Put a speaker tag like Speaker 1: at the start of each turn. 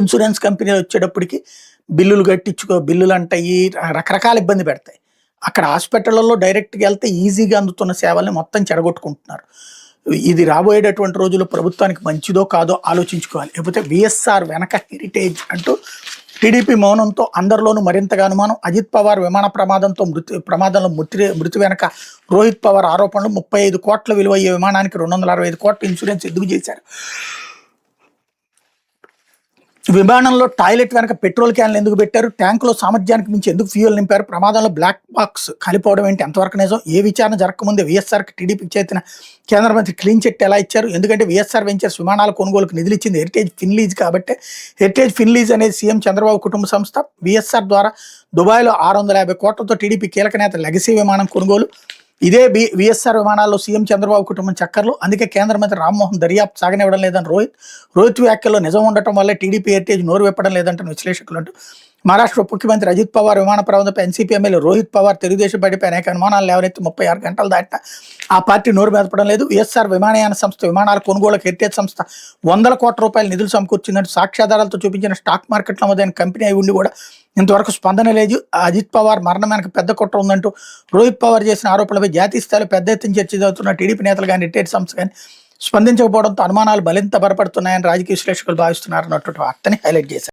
Speaker 1: Insurance కంపెనీలు వచ్చేటప్పటికి బిల్లులు కట్టించుకో బిల్లులు అంటాయి రకరకాల ఇబ్బంది పెడతాయి. అక్కడ హాస్పిటళ్లలో డైరెక్ట్‌గా ఎళ్తే ఈజీగా అందుతున్న సేవల్ని మొత్తం చెడగొట్టుకుంటున్నారు. ఇది రాబోయేటటువంటి రోజుల్లో ప్రభుత్వానికి మంచిదో కాదో ఆలోచించుకోవాలి. లేకపోతే వీఎస్ఆర్ వెనక హెరిటేజ్ అంటూ టీడీపీ మౌనంతో అందరిలోనూ మరింతగా అనుమానం. అజిత్ పవార్ విమాన ప్రమాదంలో మృతి వెనక రోహిత్ పవార్ ఆరోపణలు. 35 కోట్ల విలువయ్యే విమానానికి 265 కోట్ల ఇన్సూరెన్స్ ఎందుకు చేశారు? విమానంలో టాయిలెట్ వెనక పెట్రోల్ క్యాన్లు ఎందుకు పెట్టారు? ట్యాంకులో సామర్థ్యానికి మించి ఎందుకు ఫ్యూయల్ నింపారు? ప్రమాదంలో బ్లాక్ బాక్స్ కాలిపోవడం ఏంటి? ఎంతవరకు నిజం? ఏ విచారణ జరగకముందే వీఎస్ఆర్కి టీడీపీకి చేతిన కేంద్ర మంత్రి క్లీన్ చిట్ ఎలా ఇచ్చారు? ఎందుకంటే వీఎస్ఆర్ వెంచర్స్ విమానాల కొనుగోలుకు నిధులు ఇచ్చింది హెరిటేజ్ ఫిన్లీజ్ కాబట్టి. హెరిటేజ్ ఫిన్లీజ్ అనేది సీఎం చంద్రబాబు కుటుంబ సంస్థ. వీఎస్ఆర్ ద్వారా దుబాయ్లో 650 కోట్లతో టీడీపీ కీలక నేత లెగసీ విమానం కొనుగోలు. ఇదే వీఎస్ఆర్ విమానాల్లో సీఎం చంద్రబాబు కుటుంబం చక్కర్లు. అందుకే కేంద్ర మంత్రి రామ్మోహన్ దర్యాప్తు సాగనివ్వడం లేదని రోహిత్ వ్యాఖ్యల్లో నిజం ఉండటం వల్లే టీడీపీ హెరిటేజ్ నోరు విప్పడం లేదంటున్న విశ్లేషకులు అంటూ. మహారాష్ట్ర ముఖ్యమంత్రి అజిత్ పవార్ విమాన ప్రమాదంపై ఎన్సీపీ ఎమ్మెల్యే రోహిత్ పవార్ తెలుగుదేశం పార్టీపై అనేక అనుమానాలు లేవనెత్తి 36 గంటలు దాటినా ఆ పార్టీ నోరు మెదపడం లేదు. వీఎస్ఆర్ విమానయాన సంస్థ విమానాల కొనుగోలుకు హెరిటేజ్ సంస్థ 100 కోట్ల రూపాయల నిధులు సమకూర్చిందంటూ సాక్ష్యాధారాలతో చూపించిన స్టాక్ మార్కెట్లో నమోదైన కంపెనీ అయి ఉండి కూడా ఇంతవరకు స్పందన లేదు. అజిత్ పవార్ మరణం వెనక పెద్ద కుట్ర ఉందంటూ రోహిత్ పవార్ చేసిన ఆరోపణలపై జాతీయ స్థాయిలో పెద్ద ఎత్తున చర్చ జరుగుతున్న టీడీపీ నేతలు కానీ హెరిటేజ్ సంస్థ కానీ స్పందించకపోవడంతో అనుమానాలు మరింత బలపడుతున్నాయని రాజకీయ విశ్లేషకులు భావిస్తున్నారన్నటువంటి వార్తని హైలైట్ చేశారు.